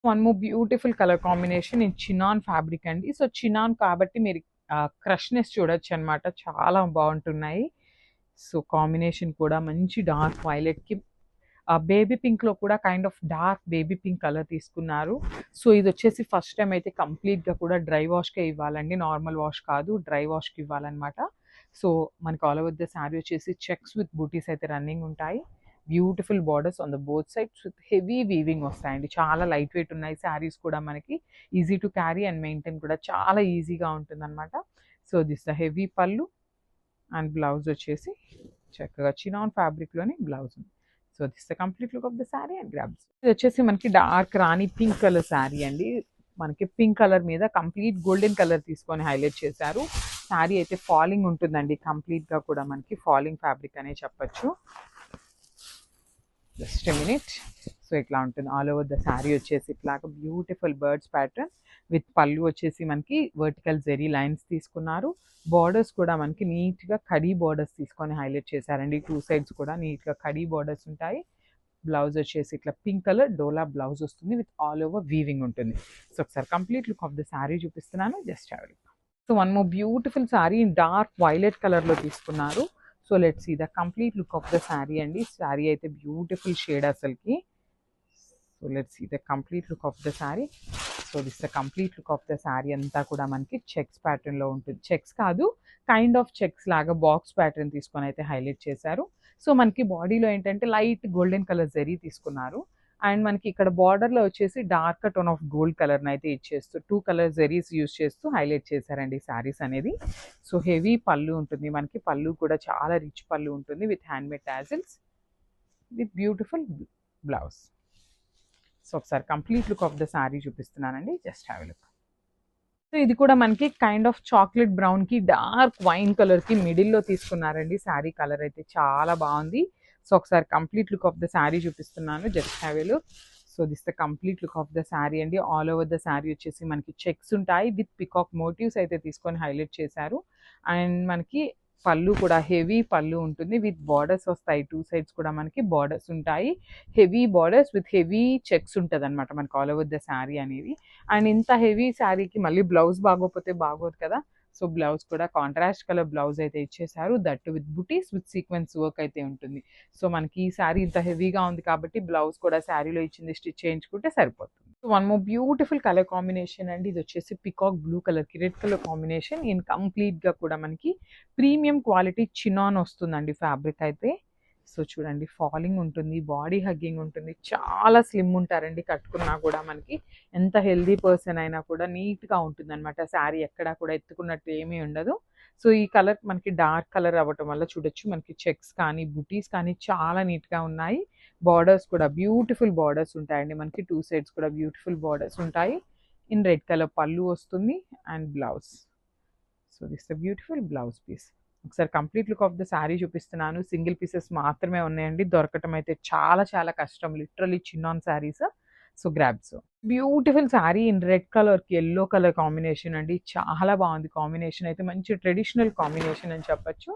One more beautiful colour combination in chinon fabric అండి. So chinon కాబట్టి మీరు క్రష్నెస్ చూడొచ్చు అనమాట, చాలా బాగుంటున్నాయి. సో కాంబినేషన్ కూడా మంచి డార్క్ వైలెట్కి బేబీ పింక్లో కూడా kind of dark baby pink colour తీసుకున్నారు. సో ఇది వచ్చేసి ఫస్ట్ టైం అయితే కంప్లీట్గా కూడా డ్రై వాష్కే ఇవ్వాలండి, నార్మల్ వాష్ కాదు, డ్రై వాష్కి ఇవ్వాలన్నమాట. సో మనకి ఆల్ ఓవర్ ద శారీ వచ్చేసి చెక్స్ విత్ బూటీస్ అయితే రన్నింగ్ ఉంటాయి. Beautiful borders on the both sides with heavy weaving వస్తాయండి. చాలా లైట్ వెయిట్ ఉన్నాయి శారీస్ కూడా, మనకి easy to carry and maintain కూడా చాలా ఈజీగా ఉంటుంది అనమాట. సో దిస్ ద హెవీ పళ్ళు అండ్ బ్లౌజ్ వచ్చేసి చక్కగా చినాన్ ఫ్యాబ్రిక్లోని బ్లౌజ్ ఉంది. So this the complete look of the sari and grabs. ఇది వచ్చేసి మనకి డార్క్ రాణి పింక్ కలర్ శారీ అండి. మనకి పింక్ కలర్ మీద కంప్లీట్ గోల్డెన్ కలర్ తీసుకొని హైలైట్ చేశారు. శారీ అయితే ఫాలింగ్ ఉంటుందండి, కంప్లీట్గా కూడా మనకి ఫాలింగ్ ఫ్యాబ్రిక్ అనే చెప్పచ్చు. Just minute. సో ఇట్లా ఉంటుంది ఆల్ ఓవర్ ద శారీ వచ్చేసి ఇట్లాగా బ్యూటిఫుల్ బర్డ్స్ ప్యాటర్న్ విత్ పళ్ళు వచ్చేసి మనకి వర్టికల్ జెరీ లైన్స్ తీసుకున్నారు. బార్డర్స్ కూడా మనకి నీట్గా కడీ బార్డర్స్ తీసుకొని హైలైట్ చేశారండి. టూ సైడ్స్ కూడా నీట్గా కడీ బార్డర్స్ ఉంటాయి. బ్లౌజ్ వచ్చేసి ఇట్లా పింక్ కలర్ డోలా బ్లౌజ్ వస్తుంది విత్ ఆల్ ఓవర్ వీవింగ్ ఉంటుంది. సో ఒకసారి complete look of the sari చూపిస్తున్నాను, just have a look. So one more beautiful sari dark violet కలర్లో తీసుకున్నారు. So let's see the complete look of the sari అండి. శారీ అయితే బ్యూటిఫుల్ షేడ్ అసలుకి. So let's see the complete look of the sari. So this the complete look of the sari అంతా కూడా మనకి checks ప్యాటర్న్లో ఉంటుంది. చెక్స్ కాదు, కైండ్ ఆఫ్ చెక్స్ లాగా బాక్స్ ప్యాటర్న్ తీసుకొని అయితే హైలైట్ చేశారు. సో మనకి బాడీలో ఏంటంటే లైట్ గోల్డెన్ కలర్ జరీ తీసుకున్నారు. అండ్ మనకి ఇక్కడ బార్డర్లో వచ్చేసి డార్క్ టోన్ ఆఫ్ గోల్డ్ కలర్ని అయితే ఇచ్చేస్తూ టూ కలర్ జరీస్ యూజ్ చేస్తూ హైలైట్ చేశారండి శారీస్ అనేది. సో హెవీ పళ్ళు ఉంటుంది మనకి, పళ్ళు కూడా చాలా రిచ్ పళ్ళు ఉంటుంది with handmade tassels with beautiful blouse. So ఒకసారి complete look of the sari చూపిస్తున్నానండి, just have a look. So ఇది కూడా మనకి కైండ్ ఆఫ్ చాక్లెట్ బ్రౌన్కి డార్క్ వైన్ కలర్కి మిడిల్లో తీసుకున్నారండి. శారీ కలర్ అయితే చాలా బాగుంది. సో ఒకసారి complete look of the sari చూపిస్తున్నాను, just have a look. So this the complete look of the sari అండి. ఆల్ ఓవర్ ద శారీ వచ్చేసి మనకి చెక్స్ ఉంటాయి విత్ పికాక్ మోటివ్స్ అయితే తీసుకొని హైలైట్ చేశారు. అండ్ మనకి పళ్ళు కూడా హెవీ పళ్ళు ఉంటుంది విత్ బార్డర్స్ వస్తాయి. టూ సైడ్స్ కూడా మనకి బార్డర్స్ ఉంటాయి, heavy borders with heavy checks ఉంటుంది అనమాట మనకి ఆల్ ఓవర్ ద శారీ అనేది. అండ్ ఇంత హెవీ శారీకి మళ్ళీ బ్లౌజ్ బాగోపోతే బాగోదు కదా. సో బ్లౌజ్ కూడా కాంట్రాస్ట్ కలర్ బ్లౌజ్ అయితే ఇచ్చేసారు, that with buttis with sequence work అయితే ఉంటుంది. సో మనకి ఈ శారీ ఇంత హెవీగా ఉంది కాబట్టి బ్లౌజ్ కూడా శారీలో ఇచ్చింది స్టిచ్ చేయించుకుంటే సరిపోతుంది. One more beautiful colour combination అండి. ఇది వచ్చేసి పికాక్ బ్లూ కలర్కి రెడ్ కలర్ కాంబినేషన్. ఇన్ కంప్లీట్గా కూడా మనకి ప్రీమియం క్వాలిటీ చినాన్ వస్తుందండి ఫ్యాబ్రిక్ అయితే. సో చూడండి ఫాలింగ్ ఉంటుంది, బాడీ హగ్గింగ్ ఉంటుంది, చాలా స్లిమ్ ఉంటారండి కట్టుకున్నా కూడా. మనకి ఎంత హెల్దీ పర్సన్ అయినా కూడా నీట్గా ఉంటుంది అనమాట శారీ, ఎక్కడా కూడా ఎత్తుకున్నట్టు ఏమీ ఉండదు. సో ఈ కలర్ మనకి డార్క్ కలర్ అవ్వటం వల్ల చూడొచ్చు మనకి చెక్స్ కానీ బుటీస్ కానీ చాలా నీట్గా ఉన్నాయి. బార్డర్స్ కూడా బ్యూటిఫుల్ బార్డర్స్ ఉంటాయండి మనకి, టూ సైడ్స్ కూడా బ్యూటిఫుల్ బార్డర్స్ ఉంటాయి. ఇన్ రెడ్ కలర్ పళ్ళు వస్తుంది and blouse. So this the beautiful blouse piece. ఒకసారి complete look of the sari చూపిస్తున్నాను. సింగిల్ పీసెస్ మాత్రమే ఉన్నాయండి, దొరకటం అయితే చాలా చాలా కష్టం, literally chinon saris. So grabs. Beautiful sari in red కలర్కి ఎల్లో కలర్ కాంబినేషన్ అండి, చాలా బాగుంది కాంబినేషన్ అయితే, మంచి ట్రెడిషనల్ కాంబినేషన్ అని చెప్పచ్చు.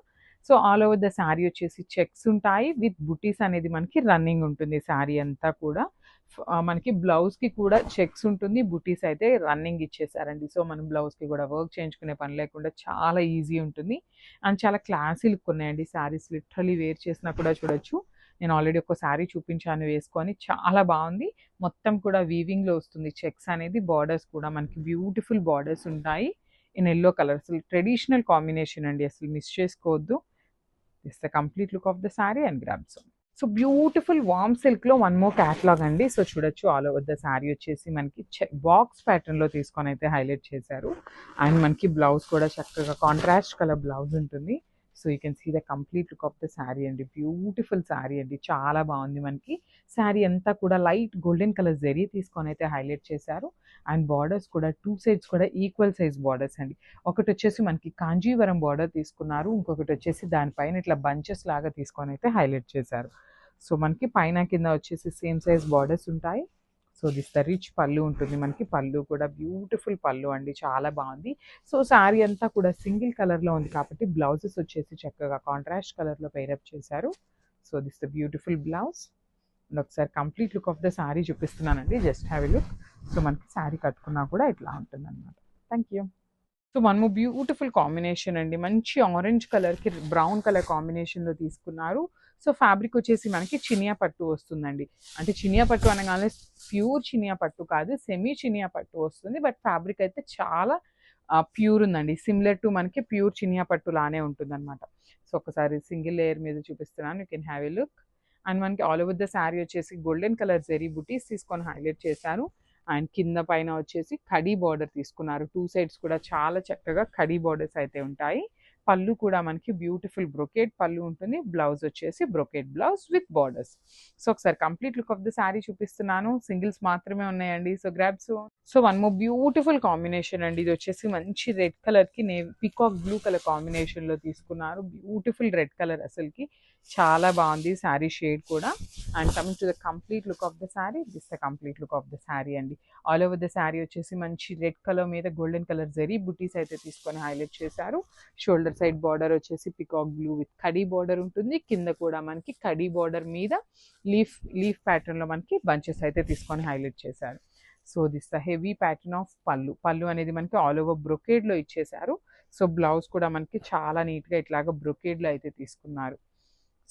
So all over the sari వచ్చేసి చెక్స్ ఉంటాయి విత్ బుటీస్ అనేది మనకి రన్నింగ్ ఉంటుంది శారీ అంతా కూడా. మనకి బ్లౌజ్కి కూడా చెక్స్ ఉంటుంది, బుటీస్ అయితే రన్నింగ్ ఇచ్చేసారండి. సో మనం బ్లౌజ్కి కూడా వర్క్ చేయించుకునే పని లేకుండా చాలా ఈజీ ఉంటుంది. అండ్ చాలా క్లాసీ లుక్ ఉన్నాయండి శారీస్, లిటరలీ వేర్ చేసినా కూడా చూడొచ్చు. నేను ఆల్రెడీ ఒక శారీ చూపించాను వేసుకొని, చాలా బాగుంది. మొత్తం కూడా వీవింగ్లో వస్తుంది చెక్స్ అనేది, బార్డర్స్ కూడా మనకి బ్యూటిఫుల్ బార్డర్స్ ఉంటాయి ఇన్ ఎల్లో కలర్. అసలు ట్రెడిషనల్ కాంబినేషన్ అండి, అసలు మిస్ చేసుకోవద్దు. This the complete look of the sari and grabs. So beautiful వామ్ సిల్క్లో వన్ మోర్ క్యాటలాగ్ అండి. సో చూడొచ్చు ఆల్ ఓవర్ ద శారీ వచ్చేసి మనకి బాక్స్ ప్యాటర్న్లో తీసుకొని అయితే హైలైట్ చేశారు. అండ్ మనకి బ్లౌజ్ కూడా చక్కగా కాంట్రాస్ట్ కలర్ బ్లౌజ్ ఉంటుంది. So you can see the complete look of the sari అండి. బ్యూటిఫుల్ శారీ అండి, చాలా బాగుంది. మనకి శారీ అంతా కూడా లైట్ గోల్డెన్ కలర్ జరీ తీసుకొని అయితే హైలైట్ చేశారు. అండ్ బార్డర్స్ కూడా టూ సైడ్స్ కూడా ఈక్వల్ సైజ్ బార్డర్స్ అండి. ఒకటి వచ్చేసి మనకి కాంజీవరం బార్డర్ తీసుకున్నారు, ఇంకొకటి వచ్చేసి దానిపైన ఇట్లా బంచెస్ లాగా తీసుకొని అయితే హైలైట్ చేశారు. సో మనకి పైన కింద వచ్చేసి సేమ్ సైజ్ బార్డర్స్ ఉంటాయి. సో దిస్ ద రిచ్ పళ్ళు ఉంటుంది మనకి, పళ్ళు కూడా బ్యూటిఫుల్ పళ్ళు అండి, చాలా బాగుంది. సో శారీ అంతా కూడా సింగిల్ కలర్లో ఉంది కాబట్టి బ్లౌజెస్ వచ్చేసి చక్కగా కాంట్రాస్ట్ కలర్లో పేరప్ చేశారు. So this the beautiful blouse. And ఒకసారి complete look of the sari చూపిస్తున్నానండి, just have a look. So మనకి శారీ కట్టుకున్నా కూడా ఇట్లా ఉంటుంది అనమాట. Thank you. సో మనము బ్యూటిఫుల్ కాంబినేషన్ అండి, మంచి ఆరెంజ్ కలర్కి బ్రౌన్ కలర్ కాంబినేషన్లో తీసుకున్నారు. సో ఫ్యాబ్రిక్ వచ్చేసి మనకి చినియా పట్టు వస్తుందండి. అంటే చినియా పట్టు అనగానే ప్యూర్ చినియా పట్టు కాదు, సెమీ చినియా పట్టు వస్తుంది. బట్ ఫ్యాబ్రిక్ అయితే చాలా ప్యూర్ ఉందండి. సిమిలర్ టు మనకి ప్యూర్ చినియా పట్టు లానే ఉంటుంది అనమాట. సో ఒకసారి సింగిల్ లేయర్ మీద చూపిస్తున్నాను, you can have a look. And మనకి ఆల్ ఓవర్ ద శారీ వచ్చేసి గోల్డెన్ కలర్ జెరీ బుటీస్ తీసుకొని హైలైట్ చేశారు. అండ్ కింద పైన వచ్చేసి కడీ బార్డర్ తీసుకున్నారు. 2 సైడ్స్ కూడా చాలా చక్కగా కడీ బార్డర్స్ అయితే ఉంటాయి. పళ్ళు కూడా మనకి బ్యూటిఫుల్ బ్రొకేట్ పళ్ళు ఉంటుంది. బ్లౌజ్ వచ్చేసి brocade blouse with borders. So ఒకసారి complete look of the sari చూపిస్తున్నాను. సింగిల్స్ మాత్రమే ఉన్నాయండి. So grab so one more beautiful combination అండి. ఇది వచ్చేసి మంచి రెడ్ కలర్కి పికాక్ బ్లూ కలర్ కాంబినేషన్లో తీసుకున్నారు. బ్యూటిఫుల్ రెడ్ కలర్, అసలుకి చాలా బాగుంది శారీ షేడ్ కూడా. And coming to the complete look of the sari, this the complete look of the sari అండి. ఆల్ ఓవర్ ద శారీ వచ్చేసి మంచి రెడ్ కలర్ మీద గోల్డెన్ కలర్ జరీ బుటీస్ అయితే తీసుకొని హైలైట్ చేశారు. షోల్డర్ సైడ్ బార్డర్ వచ్చేసి peacock blue with khadi border ఉంటుంది. కింద కూడా మనకి కడీ బార్డర్ మీద లీఫ్ ప్యాటర్న్లో మనకి బంచెస్ అయితే తీసుకొని హైలైట్ చేశారు. So this the heavy pattern of పళ్ళు అనేది మనకి ఆల్ ఓవర్ బ్రొకేడ్లో ఇచ్చేశారు. సో బ్లౌజ్ కూడా మనకి చాలా నీట్గా ఇట్లాగా బ్రొకేడ్లో అయితే తీసుకున్నారు.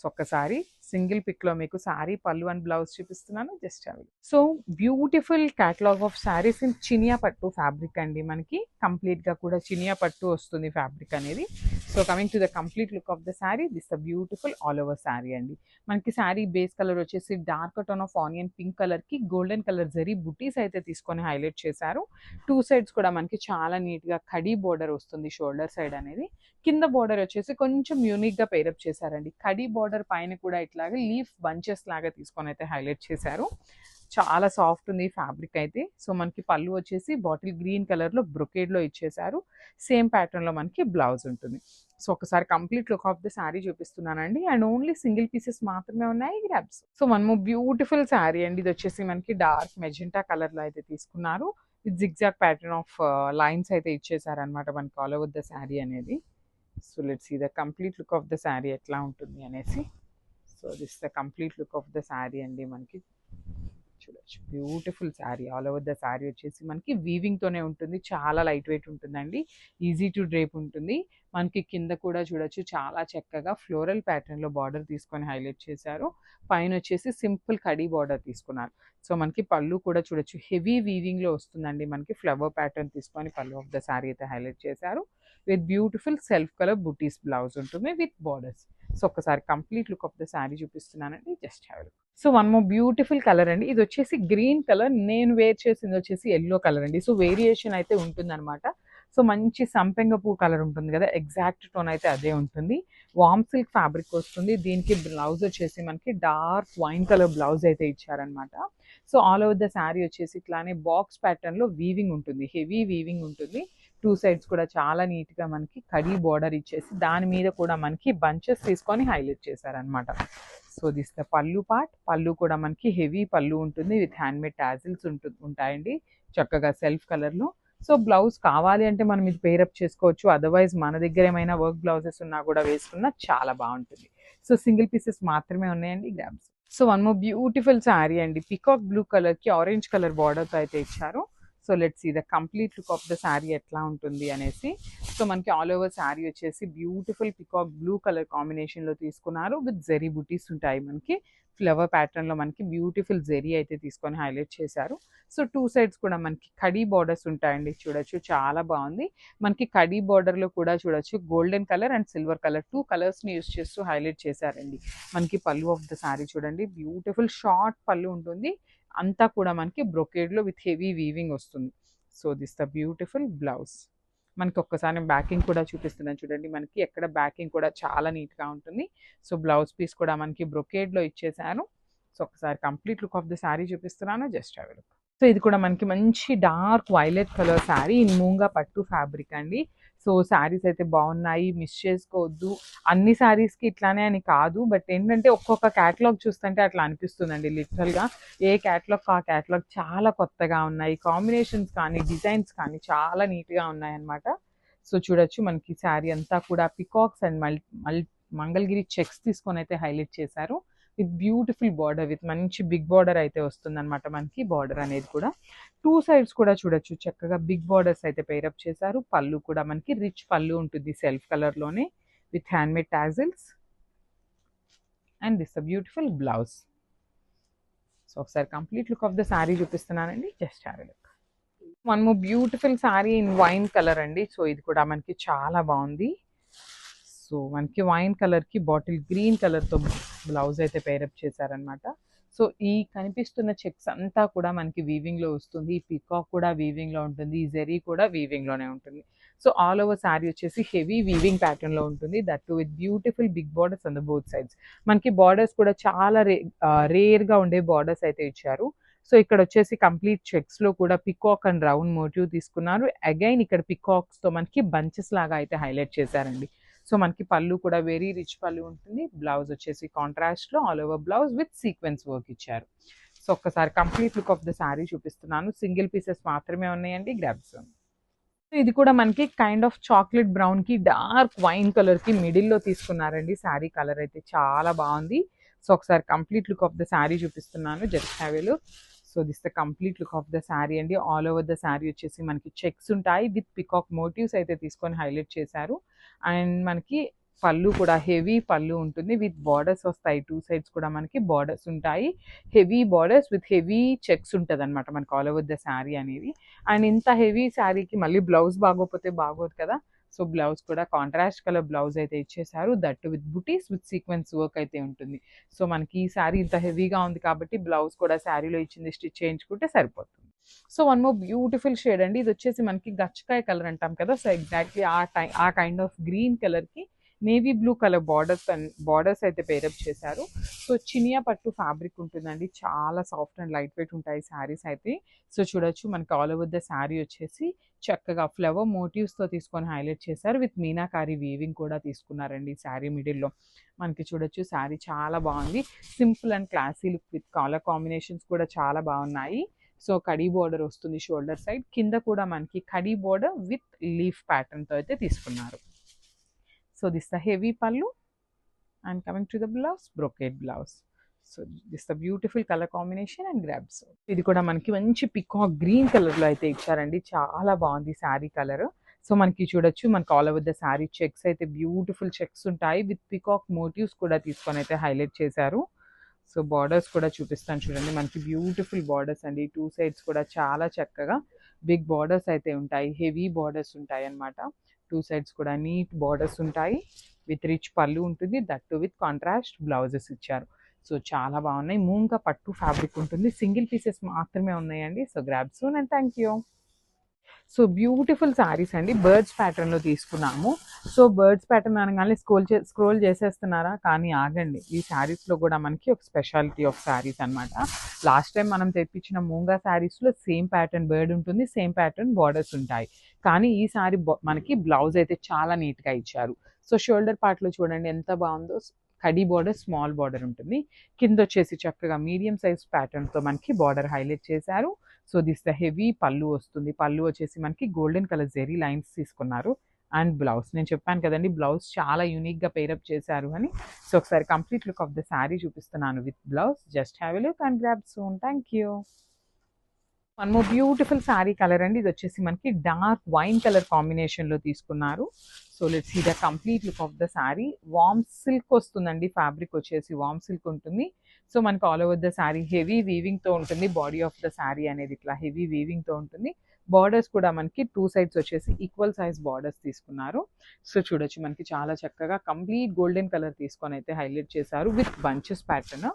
సో ఒక్కసారి సింగిల్ పిక్లో మీకు శారీ పళ్ళు అండ్ బ్లౌజ్ చూపిస్తున్నాను, జస్ట్ అవి. So beautiful catalogue of saris in Chiniya పట్టు ఫ్యాబ్రిక్ అండి. మనకి కంప్లీట్గా కూడా చినియా పట్టు వస్తుంది ఫ్యాబ్రిక్ అనేది. So coming to the complete look of the sari, this the beautiful all over sari అండి. మనకి శారీ బేస్ కలర్ వచ్చేసి dark tone of onion pink కలర్కి గోల్డెన్ కలర్ జరీ బుటీస్ అయితే తీసుకొని హైలైట్ చేశారు. 2 సైడ్స్ కూడా మనకి చాలా నీట్గా కడీ బోర్డర్ వస్తుంది షోల్డర్ సైడ్ అనేది. కింద బార్డర్ వచ్చేసి కొంచెం యూనిక్గా పేరప్ చేశారండి. కడీ బార్డర్ పైన కూడా ఇట్లాగా లీఫ్ బంచెస్ లాగా తీసుకొని అయితే హైలైట్ చేశారు. చాలా సాఫ్ట్ ఉంది ఫ్యాబ్రిక్ అయితే. సో మనకి పళ్ళు వచ్చేసి బాటిల్ గ్రీన్ కలర్లో బ్రొకేడ్లో ఇచ్చేశారు. సేమ్ ప్యాటర్న్లో మనకి బ్లౌజ్ ఉంటుంది. సో ఒకసారి complete look of the sari చూపిస్తున్నానండి. అండ్ ఓన్లీ సింగిల్ పీసెస్ మాత్రమే ఉన్నాయి గ్రాబ్స్. సో మనము బ్యూటిఫుల్ శారీ అండి. ఇది వచ్చేసి మనకి డార్క్ మెజెంటా కలర్లో అయితే తీసుకున్నారు. With zigzag pattern of lines అయితే ఇచ్చేసారనమాట మనకి ఆల్ ఓవర్ ద శారీ అనేది. So let's see the complete look of the sari ఎట్లా ఉంటుంది అనేసి. So this the complete look of the sari అండి. మనకి చూడొచ్చు beautiful sari. All over the sari వచ్చేసి మనకి వీవింగ్తోనే ఉంటుంది. చాలా లైట్ వెయిట్ ఉంటుందండి. ఈజీ టు డ్రేప్ ఉంటుంది. మనకి కింద కూడా చూడొచ్చు చాలా చక్కగా ఫ్లోరల్ ప్యాటర్న్లో బార్డర్ తీసుకొని హైలైట్ చేశారు. పైన వచ్చేసి సింపుల్ కడీ బార్డర్ తీసుకున్నారు. సో మనకి పళ్ళు కూడా చూడొచ్చు హెవీ వీవింగ్లో వస్తుందండి. మనకి ఫ్లవర్ ప్యాటర్న్ తీసుకొని పళ్ళు ఆఫ్ ద శారీ అయితే హైలైట్ చేశారు. విత్ బ్యూటిఫుల్ సెల్ఫ్ కలర్ బుటీస్ బ్లౌజ్ ఉంటుంది విత్ బార్డర్స్. సో ఒకసారి complete look of the sari చూపిస్తున్నానండి, just have a look. So one more beautiful colour అండి. ఇది వచ్చేసి గ్రీన్ కలర్, నేను వేర్ చేసింది వచ్చేసి ఎల్లో కలర్ అండి. సో వేరియేషన్ అయితే ఉంటుందన్నమాట. సో మంచి సంపెంగ పువ్వు కలర్ ఉంటుంది కదా, ఎగ్జాక్ట్ టోన్ అయితే అదే ఉంటుంది. వామ్ సిల్క్ ఫ్యాబ్రిక్ వస్తుంది. దీనికి బ్లౌజ్ వచ్చేసి మనకి డార్క్ వైన్ కలర్ బ్లౌజ్ అయితే ఇచ్చారనమాట. So all over the sari వచ్చేసి ఇట్లానే బాక్స్ ప్యాటర్న్లో వీవింగ్ ఉంటుంది, హెవీ వీవింగ్ ఉంటుంది. 2 సైడ్స్ కూడా చాలా నీట్గా మనకి కడీ బార్డర్ ఇచ్చేసి దాని మీద కూడా మనకి బంచెస్ తీసుకొని హైలైట్ చేశారనమాట. So this the pallu part. Pallu కూడా మనకి హెవీ పళ్ళు ఉంటుంది విత్ హ్యాండ్మేడ్ టాజిల్స్ ఉంటాయండి చక్కగా సెల్ఫ్ కలర్లో. సో బ్లౌజ్ కావాలి అంటే మనం ఇది పేరప్ చేసుకోవచ్చు. అదర్వైజ్ మన దగ్గర ఏమైనా వర్క్ బ్లౌజెస్ ఉన్నా కూడా వేసుకున్నా చాలా బాగుంటుంది. సో సింగిల్ పీసెస్ మాత్రమే ఉన్నాయండి grabs. So one more beautiful sari అండి. పికాక్ బ్లూ కలర్కి ఆరెంజ్ కలర్ బార్డర్తో అయితే ఇచ్చారు. So let's see the complete look of the sari ఎట్లా ఉంటుంది అనేసి. సో మనకి ఆల్ ఓవర్ శారీ వచ్చేసి బ్యూటిఫుల్ పికాక్ బ్లూ కలర్ కాంబినేషన్లో తీసుకున్నారు. విత్ జెరీ బుటీస్ ఉంటాయి మనకి ఫ్లవర్ ప్యాటర్న్లో. మనకి బ్యూటిఫుల్ జెరీ అయితే తీసుకొని హైలైట్ చేశారు. సో 2 సైడ్స్ కూడా మనకి కడీ బార్డర్స్ ఉంటాయండి. చూడొచ్చు చాలా బాగుంది. మనకి కడీ బార్డర్లో కూడా చూడొచ్చు golden colour and silver colour 2 కలర్స్ని యూస్ చేస్తూ హైలైట్ చేశారండి. మనకి పళ్ళు ఆఫ్ ద శారీ చూడండి, బ్యూటిఫుల్ షార్ట్ పళ్ళు ఉంటుంది. అంతా కూడా మనకి బ్రొకేడ్లో విత్ హెవీ వీవింగ్ వస్తుంది. So this the beautiful blouse. మనకి ఒక్కసారి బ్యాకింగ్ కూడా చూపిస్తున్నాను చూడండి. మనకి ఎక్కడ బ్యాకింగ్ కూడా చాలా నీట్గా ఉంటుంది. సో బ్లౌజ్ పీస్ కూడా మనకి బ్రొకేడ్లో ఇచ్చేసాను. సో ఒకసారి complete look of the sari చూపిస్తున్నాను, just have a look. So ఇది కూడా మనకి మంచి dark violet colour sari in మూంగా పట్టు ఫ్యాబ్రిక్ అండి. సో శారీస్ అయితే బాగున్నాయి, మిస్ చేసుకోవద్దు. అన్ని శారీస్కి ఇట్లానే అని కాదు, బట్ ఏంటంటే ఒక్కొక్క క్యాటలాగ్ చూస్తుంటే అట్లా అనిపిస్తుందండి. లిటరల్గా ఏ క్యాటలాగ్ ఆ క్యాటలాగ్ చాలా కొత్తగా ఉన్నాయి. కాంబినేషన్స్ కానీ డిజైన్స్ కానీ చాలా నీట్గా ఉన్నాయన్నమాట. సో చూడొచ్చు మనకి శారీ అంతా కూడా పికాక్స్ అండ్ మంగళగిరి చెక్స్ తీసుకొని అయితే హైలైట్ చేశారు. విత్ బ్యూటిఫుల్ బార్డర్, విత్ మంచి బిగ్ బార్డర్ అయితే వస్తుంది అనమాట మనకి. బార్డర్ అనేది కూడా 2 సైడ్స్ కూడా చూడొచ్చు, చక్కగా బిగ్ బార్డర్స్ అయితే పేరప్ చేశారు. పళ్ళు కూడా మనకి రిచ్ పళ్ళు ఉంటుంది సెల్ఫ్ కలర్లోనే with handmade tassels. And this a beautiful blouse. So ఒకసారి complete look of the sari చూపిస్తున్నానండి, just have a look. One more beautiful sari in wine colour అండి. సో ఇది కూడా మనకి చాలా బాగుంది. సో మనకి వైన్ కలర్కి బాటిల్ గ్రీన్ కలర్తో బ్లౌజ్ అయితే పేరప్ చేశారనమాట. సో ఈ కనిపిస్తున్న చెక్స్ అంతా కూడా మనకి వీవింగ్లో వస్తుంది. ఈ పికాక్ కూడా వీవింగ్లో ఉంటుంది, ఈ జెరీ కూడా వీవింగ్లోనే ఉంటుంది. సో ఆల్ ఓవర్ శారీ వచ్చేసి హెవీ వీవింగ్ ప్యాటర్న్లో ఉంటుంది, that too with beautiful big borders on the both sides. మనకి బార్డర్స్ కూడా చాలా రేర్గా ఉండే బార్డర్స్ అయితే ఇచ్చారు. సో ఇక్కడ వచ్చేసి కంప్లీట్ చెక్స్లో కూడా పికాక్ అండ్ రౌండ్ మోటివ్ తీసుకున్నారు. అగైన్ ఇక్కడ పికాక్స్తో మనకి బంచెస్ లాగా అయితే హైలైట్ చేశారండి. సో మనకి పళ్ళు కూడా వెరీ రిచ్ పళ్ళు ఉంటుంది. బ్లౌజ్ వచ్చేసి కాంట్రాస్ట్లో all over blouse with sequence work ఇచ్చారు. సో ఒక్కసారి complete look of the sari చూపిస్తున్నాను. సింగిల్ పీసెస్ మాత్రమే ఉన్నాయండి, గ్రాబ్స్. ఇది కూడా మనకి కైండ్ ఆఫ్ చాక్లెట్ బ్రౌన్కి డార్క్ వైన్ కలర్కి మిడిల్లో తీసుకున్నారండి. శారీ కలర్ అయితే చాలా బాగుంది. సో ఒకసారి complete look of the sari చూపిస్తున్నాను, just have a look. So this the complete look of the sari అండి. ఆల్ ఓవర్ ద శారీ వచ్చేసి మనకి చెక్స్ ఉంటాయి, విత్ పికాక్ మోటివ్స్ అయితే తీసుకొని హైలైట్ చేశారు. అండ్ మనకి పళ్ళు కూడా హెవీ పళ్ళు ఉంటుంది, విత్ బార్డర్స్ వస్తాయి. 2 సైడ్స్ కూడా మనకి బార్డర్స్ ఉంటాయి, heavy borders with heavy checks ఉంటుంది అనమాట మనకి ఆల్ ఓవర్ ద శారీ అనేది. అండ్ ఇంత హెవీ శారీకి మళ్ళీ బ్లౌజ్ బాగోపోతే బాగోదు కదా. సో బ్లౌజ్ కూడా కాంట్రాస్ట్ కలర్ బ్లౌజ్ అయితే ఇచ్చేసారు, that with buttis with sequence work అయితే ఉంటుంది. సో మనకి ఈ శారీ ఇంత హెవీగా ఉంది కాబట్టి బ్లౌజ్ కూడా శారీలో ఇచ్చింది స్టిచ్ చేయించుకుంటే సరిపోతుంది. So one more beautiful shade అండి. ఇది వచ్చేసి మనకి గచ్చకాయ కలర్ అంటాం కదా. సో ఎగ్జాక్ట్లీ ఆ కైండ్ ఆఫ్ గ్రీన్ కలర్కి నేవీ బ్లూ కలర్ బార్డర్స్ అయితే పేరప్ చేశారు. సో చినియా పట్టు ఫ్యాబ్రిక్ ఉంటుందండి, చాలా సాఫ్ట్ అండ్ లైట్ వెయిట్ ఉంటాయి శారీస్ అయితే. సో చూడొచ్చు మనకి ఆల్ ఓవర్ ద శారీ వచ్చేసి చక్కగా ఫ్లవర్ మోటివ్స్తో తీసుకొని హైలైట్ చేశారు, విత్ మీనాకారి వీవింగ్ కూడా తీసుకున్నారండి శారీ మిడిల్లో. మనకి చూడొచ్చు శారీ చాలా బాగుంది, simple and classy look with colour combinations కూడా చాలా బాగున్నాయి. సో కడీ బోర్డర్ వస్తుంది షోల్డర్ సైడ్, కింద కూడా మనకి కడీ బోర్డర్ విత్ లీఫ్ ప్యాటర్న్తో అయితే తీసుకున్నారు. సో దిస్ ద హెవీ పల్లు and coming to the blouse, brocade blouse. So this the beautiful colour combination and grabs. ఇది కూడా మనకి మంచి పికాక్ గ్రీన్ కలర్లో అయితే ఇచ్చారండి, చాలా బాగుంది శారీ కలర్. సో మనకి చూడొచ్చు మనకి all over the sari checks అయితే బ్యూటిఫుల్ చెక్స్ ఉంటాయి, విత్ పికాక్ మోటివ్స్ కూడా తీసుకొని అయితే హైలైట్ చేశారు. సో బార్డర్స్ కూడా చూపిస్తాను చూడండి, మనకి బ్యూటిఫుల్ బార్డర్స్ అండి. 2 సైడ్స్ కూడా చాలా చక్కగా బిగ్ బార్డర్స్ అయితే ఉంటాయి, హెవీ బార్డర్స్ ఉంటాయి అన్నమాట. 2 సైడ్స్ కూడా నీట్ బార్డర్స్ ఉంటాయి, విత్ రిచ్ పళ్ళు ఉంటుంది, దట్ విత్ కాంట్రాస్ట్ బ్లౌజెస్ ఇచ్చారు. సో చాలా బాగున్నాయి. మూంగా పట్టు ఫ్యాబ్రిక్ ఉంటుంది, సింగిల్ పీసెస్ మాత్రమే ఉన్నాయండి. So grab soon and thank you. So beautiful saris అండి, బర్డ్స్ ప్యాటర్న్లో తీసుకున్నాము. సో బర్డ్స్ ప్యాటర్న్ అనగానే స్క్రోల్ చేసేస్తున్నారా, కానీ ఆగండి. ఈ శారీస్లో కూడా మనకి ఒక స్పెషాలిటీ ఆఫ్ శారీస్ అనమాట. లాస్ట్ టైం మనం తెప్పించిన మూంగా శారీస్లో సేమ్ ప్యాటర్న్ బర్డ్ ఉంటుంది, సేమ్ ప్యాటర్న్ బార్డర్స్ ఉంటాయి. కానీ ఈ శారీ మనకి బ్లౌజ్ అయితే చాలా నీట్గా ఇచ్చారు. సో షోల్డర్ పార్ట్లో చూడండి ఎంత బాగుందో, కడీ బార్డర్ స్మాల్ బార్డర్ ఉంటుంది, కింద వచ్చేసి చక్కగా మీడియం సైజ్ ప్యాటర్న్తో మనకి బార్డర్ హైలైట్ చేశారు. సో దిస్ ద హెవీ పళ్ళు వస్తుంది, పళ్ళు వచ్చేసి మనకి గోల్డెన్ కలర్ జెరీ లైన్స్ తీసుకున్నారు. అండ్ బ్లౌజ్ నేను చెప్పాను కదండి, బ్లౌజ్ చాలా యూనిక్గా పేరప్ చేశారు అని. సో ఒకసారి complete look of the sari చూపిస్తున్నాను with blouse, just have a look and grab soon. Thank you. One more beautiful sari colour అండి. ఇది వచ్చేసి మనకి డార్క్ వైన్ కలర్ కాంబినేషన్లో తీసుకున్నారు. So let's see the complete look of the sari. వామ్ silk వస్తుందండి, fabric వచ్చేసి వామ్ సిల్క్ ఉంటుంది. సో మనకి all over the sari heavy వీవింగ్తో ఉంటుంది, బాడీ ఆఫ్ ద శారీ అనేది ఇట్లా హెవీ వీవింగ్తో ఉంటుంది. బార్డర్స్ కూడా మనకి 2 సైడ్స్ వచ్చేసి ఈక్వల్ సైజ్ బార్డర్స్ తీసుకున్నారు. సో చూడొచ్చు మనకి చాలా చక్కగా కంప్లీట్ గోల్డెన్ కలర్ తీసుకొని అయితే హైలైట్ చేశారు, విత్ బంచెస్ ప్యాటర్న్.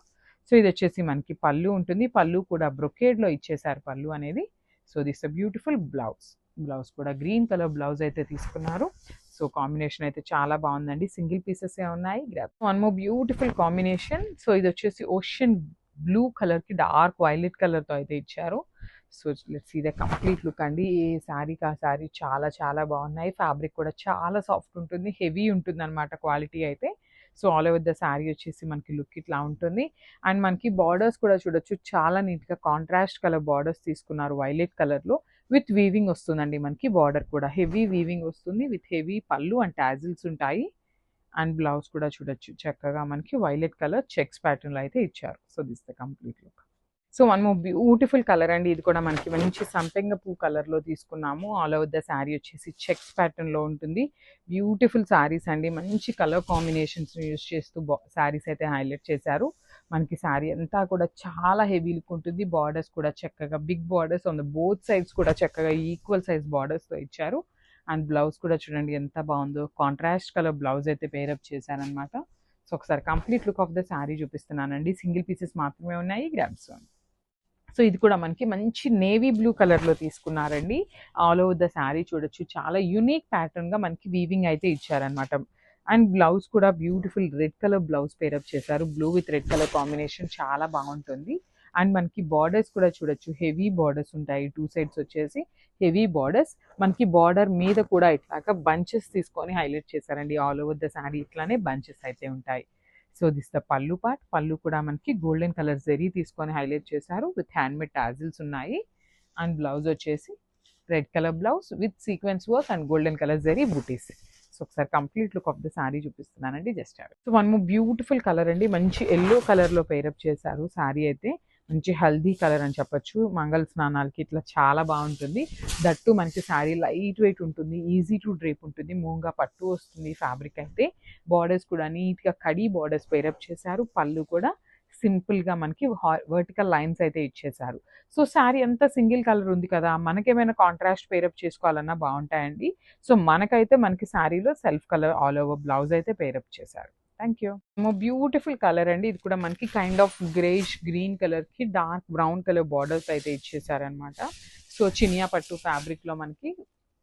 సో ఇది వచ్చేసి మనకి పళ్ళు ఉంటుంది, పళ్ళు కూడా బ్రొకేడ్లో ఇచ్చేసారు పళ్ళు అనేది. So this a beautiful blouse, blouse కూడా గ్రీన్ కలర్ బ్లౌజ్ అయితే తీసుకున్నారు. సో కాంబినేషన్ అయితే చాలా బాగుందండి, సింగిల్ పీసెస్ ఉన్నాయి. One more beautiful combination. So ఇది వచ్చేసి ఓషన్ బ్లూ కలర్కి డార్క్ వైలెట్ కలర్తో అయితే ఇచ్చారు. So let's see the complete look అండి. ఈ శారీకి ఆ శారీ చాలా చాలా బాగున్నాయి. ఫ్యాబ్రిక్ కూడా చాలా సాఫ్ట్ ఉంటుంది, హెవీ ఉంటుంది అనమాట క్వాలిటీ అయితే. So all over the sari వచ్చేసి మనకి లుక్ ఇట్లా ఉంటుంది. అండ్ మనకి బార్డర్స్ కూడా చూడొచ్చు, చాలా నీట్గా కాంట్రాస్ట్ కలర్ బార్డర్స్ తీసుకున్నారు వైలెట్ కలర్లో, విత్ వీవింగ్ వస్తుందండి మనకి. బార్డర్ కూడా హెవీ వీవింగ్ వస్తుంది, విత్ హెవీ పళ్ళు అండ్ టాజిల్స్ ఉంటాయి. అండ్ బ్లౌజ్ కూడా చూడొచ్చు చక్కగా మనకి వైలెట్ కలర్ చెక్స్ ప్యాటర్న్లో అయితే ఇచ్చారు. So this the complete look. So one more beautiful colour అండి. ఇది కూడా మనకి మంచి సంపెంగ పువ్వు కలర్లో తీసుకున్నాము. ఆల్ ఓవర్ ద శారీ వచ్చేసి చెక్స్ ప్యాటర్న్లో ఉంటుంది. బ్యూటిఫుల్ శారీస్ అండి. మంచి కలర్ కాంబినేషన్స్ని యూస్ చేస్తూ శారీస్ అయితే హైలైట్ చేశారు. మనకి శారీ అంతా కూడా చాలా హెవీ లుక్ ఉంటుంది. బార్డర్స్ కూడా చక్కగా big borders on the both sides కూడా చక్కగా ఈక్వల్ సైజ్ బార్డర్స్తో ఇచ్చారు. అండ్ బ్లౌజ్ కూడా చూడండి ఎంత బాగుందో, కాంట్రాస్ట్ కలర్ బ్లౌజ్ అయితే పేరప్ చేశారనమాట. సో ఒకసారి complete look of the sari చూపిస్తున్నానండి. సింగిల్ పీసెస్ మాత్రమే ఉన్నాయి, గ్రాబ్స్. సో ఇది కూడా మనకి మంచి నేవీ బ్లూ కలర్లో తీసుకున్నారండి. ఆల్ ఓవర్ ద శారీ చూడొచ్చు చాలా యూనిక్ ప్యాటర్న్గా మనకి వీవింగ్ అయితే ఇచ్చారనమాట. అండ్ బ్లౌజ్ కూడా beautiful red colour blouse pair up చేశారు. Blue with red colour combination చాలా బాగుంటుంది. అండ్ మనకి బార్డర్స్ కూడా చూడొచ్చు హెవీ బార్డర్స్ ఉంటాయి. టూ సైడ్స్ వచ్చేసి హెవీ బార్డర్స్. మనకి బార్డర్ మీద కూడా ఇట్లాగా బంచెస్ తీసుకొని హైలైట్ చేశారండి. ఆల్ ఓవర్ ద శారీ ఇట్లానే బంచెస్ అయితే ఉంటాయి. So this the pallu part. Pallu కూడా మనకి గోల్డెన్ కలర్ జరీ తీసుకొని హైలైట్ చేశారు. విత్ హ్యాండ్మేడ్ టాజిల్స్ ఉన్నాయి. అండ్ బ్లౌజ్ వచ్చేసి red colour blouse with sequence work and golden colour zari బూటీస్. సో ఒకసారి complete look of the sari చూపిస్తున్నానండి. Just so one more beautiful colour అండి. మంచి ఎల్లో కలర్లో పేరప్ చేశారు. శారీ అయితే మంచి హల్దీ కలర్ అని చెప్పొచ్చు. మంగళ స్నానాలకి ఇట్లా చాలా బాగుంటుంది. దట్టు మనకి శారీ లైట్ వెయిట్ ఉంటుంది, ఈజీ టు డ్రేప్ ఉంటుంది. మూంగా పట్టు వస్తుంది ఫ్యాబ్రిక్ అయితే. బార్డర్స్ కూడా నీట్గా కడీ బార్డర్స్ పేరప్ చేశారు. పళ్ళు కూడా సింపుల్గా మనకి వర్టికల్ లైన్స్ అయితే ఇచ్చేశారు. సో శారీ అంతా సింగిల్ కలర్ ఉంది కదా, మనకేమైనా కాంట్రాస్ట్ పేరప్ చేసుకోవాలన్నా బాగుంటాయండి. సో మనకి శారీలో self colour all over blouse అయితే పేరప్ చేశారు. Thank you. బ్యూటిఫుల్ కలర్ అండి. ఇది కూడా మనకి కైండ్ ఆఫ్ గ్రేష్ గ్రీన్ కలర్కి డార్క్ బ్రౌన్ కలర్ బార్డర్స్ అయితే ఇచ్చేసారనమాట. సో చినియా పట్టు ఫ్యాబ్రిక్లో మనకి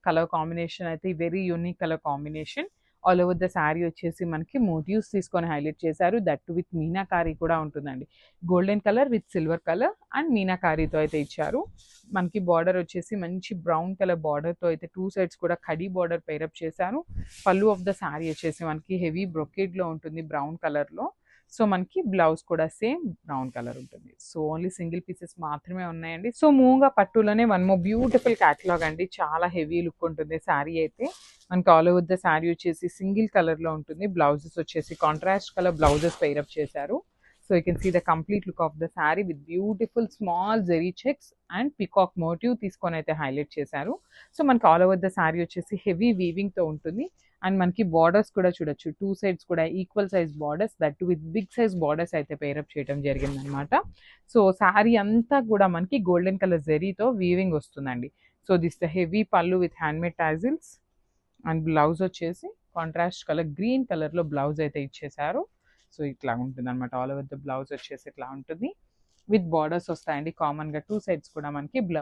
కలర్ కాంబినేషన్ అయితే very unique colour combination. All over the sari వచ్చేసి మనకి మోటివ్స్ తీసుకొని హైలైట్ చేశారు. దట్ విత్ మీనాకారీ కూడా ఉంటుందండి. Golden colour with silver colour and మీనాకారీతో అయితే ఇచ్చారు. మనకి బార్డర్ వచ్చేసి మంచి బ్రౌన్ కలర్ బార్డర్తో అయితే టూ సైడ్స్ కూడా కడీ బార్డర్ పేరప్ చేశారు. పళ్ళు ఆఫ్ ద శారీ వచ్చేసి మనకి హెవీ బ్రొకేడ్లో ఉంటుంది బ్రౌన్ కలర్లో. సో మనకి బ్లౌజ్ కూడా సేమ్ బ్రౌన్ కలర్ ఉంటుంది. సో ఓన్లీ సింగిల్ పీసెస్ మాత్రమే ఉన్నాయండి. So మూంగా పట్టులోనే one more beautiful catalogue అండి. చాలా హెవీ లుక్ ఉంటుంది శారీ అయితే. మనకి ఆల్ ఓవర్ ద శారీ వచ్చేసి సింగిల్ కలర్లో ఉంటుంది. బ్లౌజెస్ వచ్చేసి కాంట్రాస్ట్ కలర్ బ్లౌజెస్ పేరప్ చేశారు. So you can see the complete look of the sari with beautiful small zari checks and peacock motif తీసుకొని అయితే హైలైట్ చేశారు. సో మనకి ఆల్ ఓవర్ ద శారీ వచ్చేసి హెవీ వీవింగ్తో ఉంటుంది. అండ్ మనకి బార్డర్స్ కూడా చూడొచ్చు టూ సైడ్స్ కూడా equal size borders, that with big size borders అయితే పేరప్ చేయడం జరిగిందనమాట. సో శారీ అంతా కూడా మనకి గోల్డెన్ కలర్ జెరీతో వీవింగ్ వస్తుందండి. సో దిస్ ద హెవీ పళ్ళు with handmade tassels and blouse వచ్చేసి కాంట్రాస్ట్ కలర్ గ్రీన్ కలర్లో బ్లౌజ్ అయితే ఇచ్చేసారు. సో ఇట్లా ఉంటుంది అనమాట. ఆల్ ఓవర్ ద బ్లౌజ్ వచ్చేసి ఇట్లా ఉంటుంది. విత్ బార్డర్స్ వస్తాయండి. కామన్గా టూ సైడ్స్ కూడా మనకి బ్లౌజ్